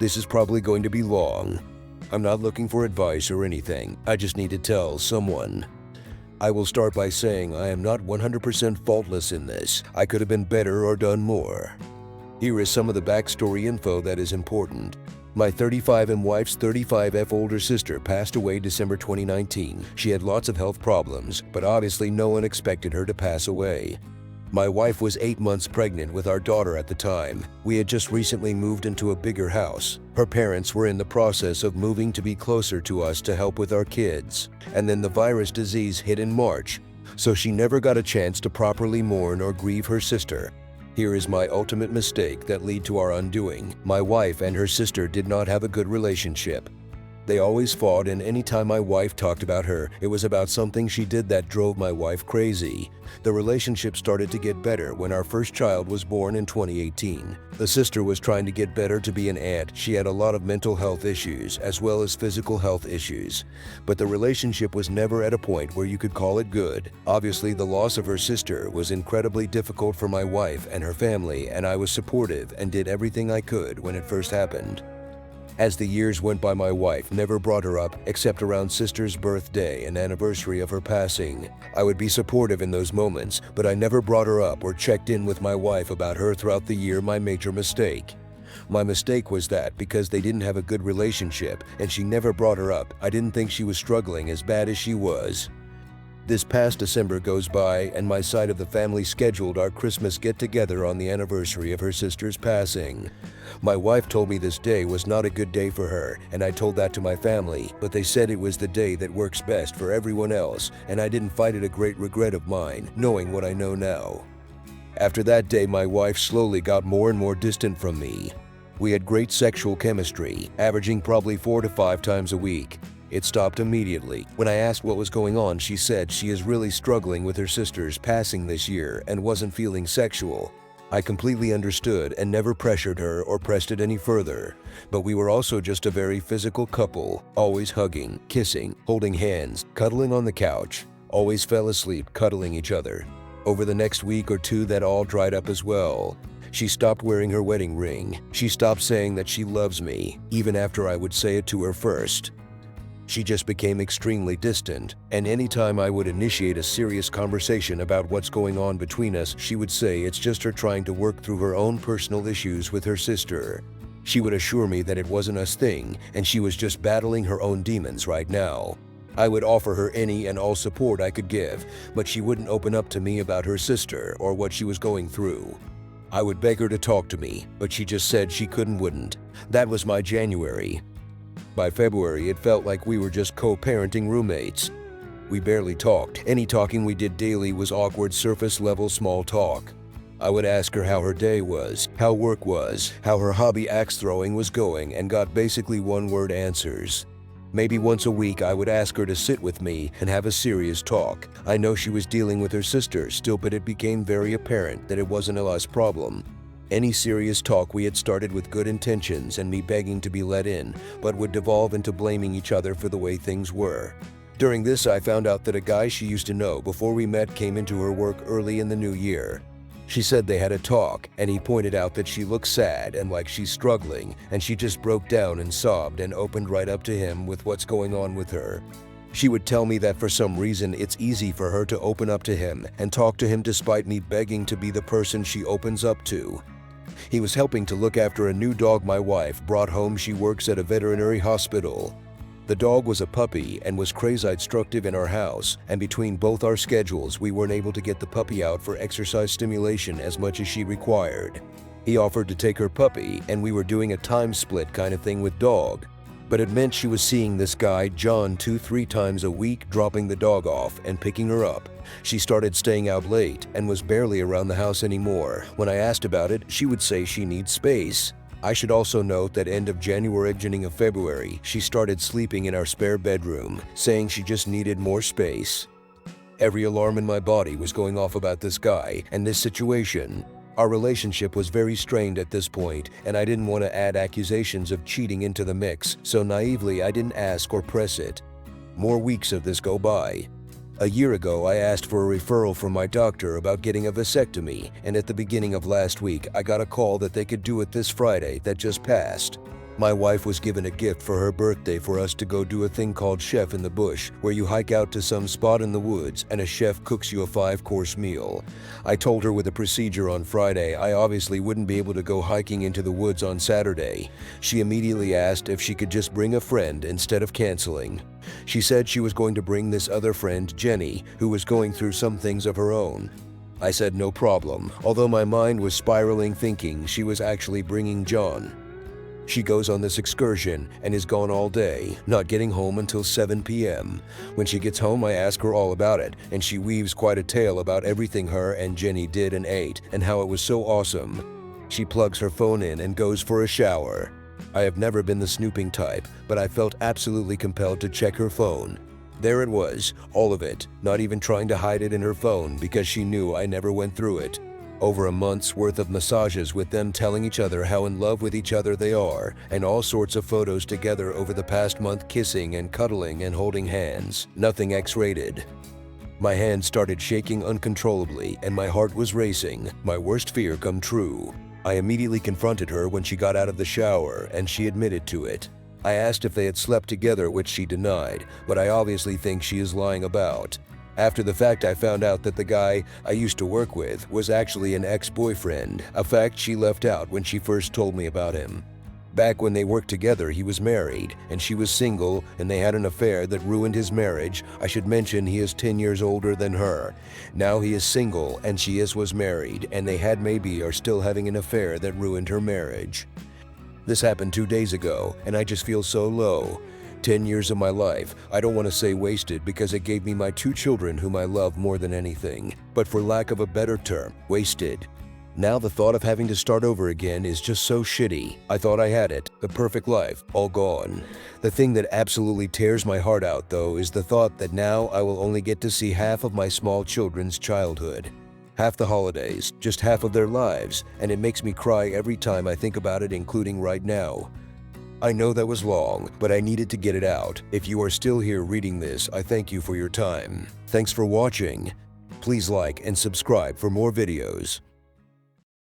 This is probably going to be long. I'm not looking for advice or anything. I just need to tell someone. I will start by saying I am not 100% faultless in this. I could have been better or done more. Here is some of the backstory info that is important. My 35M wife's 35F older sister passed away December 2019. She had lots of health problems, but obviously no one expected her to pass away. My wife was 8 months pregnant with our daughter at the time. We had just recently moved into a bigger house. Her parents were in the process of moving to be closer to us to help with our kids. And then the virus disease hit in March, so she never got a chance to properly mourn or grieve her sister. Here is my ultimate mistake that led to our undoing. My wife and her sister did not have a good relationship. They always fought, and anytime my wife talked about her, it was about something she did that drove my wife crazy. The relationship started to get better when our first child was born in 2018. The sister was trying to get better to be an aunt. She had a lot of mental health issues as well as physical health issues. But the relationship was never at a point where you could call it good. Obviously, the loss of her sister was incredibly difficult for my wife and her family, and I was supportive and did everything I could when it first happened. As the years went by, my wife never brought her up except around sister's birthday and anniversary of her passing. I would be supportive in those moments, but I never brought her up or checked in with my wife about her throughout the year. My major mistake. My mistake was that because they didn't have a good relationship and she never brought her up, I didn't think she was struggling as bad as she was. This past December goes by and my side of the family scheduled our Christmas get-together on the anniversary of her sister's passing. My wife told me this day was not a good day for her, and I told that to my family, but they said it was the day that works best for everyone else, and I didn't find it a great regret of mine, knowing what I know now. After that day, my wife slowly got more and more distant from me. We had great sexual chemistry, averaging probably 4 to 5 times a week. It stopped immediately. When I asked what was going on, she said she is really struggling with her sister's passing this year and wasn't feeling sexual. I completely understood and never pressured her or pressed it any further. But we were also just a very physical couple, always hugging, kissing, holding hands, cuddling on the couch, always fell asleep cuddling each other. Over the next week or two, that all dried up as well. She stopped wearing her wedding ring. She stopped saying that she loves me, even after I would say it to her first. She just became extremely distant, and anytime I would initiate a serious conversation about what's going on between us, she would say it's just her trying to work through her own personal issues with her sister. She would assure me that it wasn't us thing, and she was just battling her own demons right now. I would offer her any and all support I could give, but she wouldn't open up to me about her sister or what she was going through. I would beg her to talk to me, but she just said she wouldn't. That was my January. By February, it felt like we were just co-parenting roommates. We barely talked. Any talking we did daily was awkward surface-level small talk. I would ask her how her day was, how work was, how her hobby axe throwing was going, and got basically one-word answers. Maybe once a week I would ask her to sit with me and have a serious talk. I know she was dealing with her sister still, but it became very apparent that it wasn't a us problem. Any serious talk we had started with good intentions and me begging to be let in, but would devolve into blaming each other for the way things were. During this, I found out that a guy she used to know before we met came into her work early in the new year. She said they had a talk, and he pointed out that she looks sad and like she's struggling, and she just broke down and sobbed and opened right up to him with what's going on with her. She would tell me that for some reason it's easy for her to open up to him and talk to him despite me begging to be the person she opens up to. He was helping to look after a new dog my wife brought home. She works at a veterinary hospital. The dog was a puppy and was crazy-destructive in our house, and between both our schedules we weren't able to get the puppy out for exercise stimulation as much as she required. He offered to take her puppy, and we were doing a time split kind of thing with dog. But it meant she was seeing this guy, John, 2-3 times a week, dropping the dog off and picking her up. She started staying out late and was barely around the house anymore. When I asked about it, she would say she needs space. I should also note that end of January, beginning of February, she started sleeping in our spare bedroom, saying she just needed more space. Every alarm in my body was going off about this guy and this situation. Our relationship was very strained at this point, and I didn't want to add accusations of cheating into the mix, so naively I didn't ask or press it. More weeks of this go by. A year ago, I asked for a referral from my doctor about getting a vasectomy, and at the beginning of last week, I got a call that they could do it this Friday that just passed. My wife was given a gift for her birthday for us to go do a thing called Chef in the Bush, where you hike out to some spot in the woods and a chef cooks you a 5-course meal. I told her with the procedure on Friday I obviously wouldn't be able to go hiking into the woods on Saturday. She immediately asked if she could just bring a friend instead of canceling. She said she was going to bring this other friend, Jenny, who was going through some things of her own. I said no problem, although my mind was spiraling thinking she was actually bringing John. She goes on this excursion and is gone all day, not getting home until 7 p.m. When she gets home, I ask her all about it, and she weaves quite a tale about everything her and Jenny did and ate, and how it was so awesome. She plugs her phone in and goes for a shower. I have never been the snooping type, but I felt absolutely compelled to check her phone. There it was, all of it, not even trying to hide it in her phone because she knew I never went through it. Over a month's worth of massages with them telling each other how in love with each other they are, and all sorts of photos together over the past month, kissing and cuddling and holding hands. Nothing X-rated. My hands started shaking uncontrollably and my heart was racing. My worst fear come true. I immediately confronted her when she got out of the shower and she admitted to it. I asked if they had slept together, which she denied, but I obviously think she is lying about. After the fact, I found out that the guy I used to work with was actually an ex-boyfriend, a fact she left out when she first told me about him. Back when they worked together, he was married, and she was single, and they had an affair that ruined his marriage. I should mention he is 10 years older than her. Now he is single, and she was married, and they had maybe are still having an affair that ruined her marriage. This happened 2 days ago, and I just feel so low. 10 years of my life, I don't want to say wasted because it gave me my 2 children whom I love more than anything, but for lack of a better term, wasted. Now the thought of having to start over again is just so shitty. I thought I had it, the perfect life, all gone. The thing that absolutely tears my heart out though is the thought that now I will only get to see half of my small children's childhood. Half the holidays, just half of their lives, and it makes me cry every time I think about it, including right now. I know that was long, but I needed to get it out. If you are still here reading this, I thank you for your time. Thanks for watching. Please like and subscribe for more videos.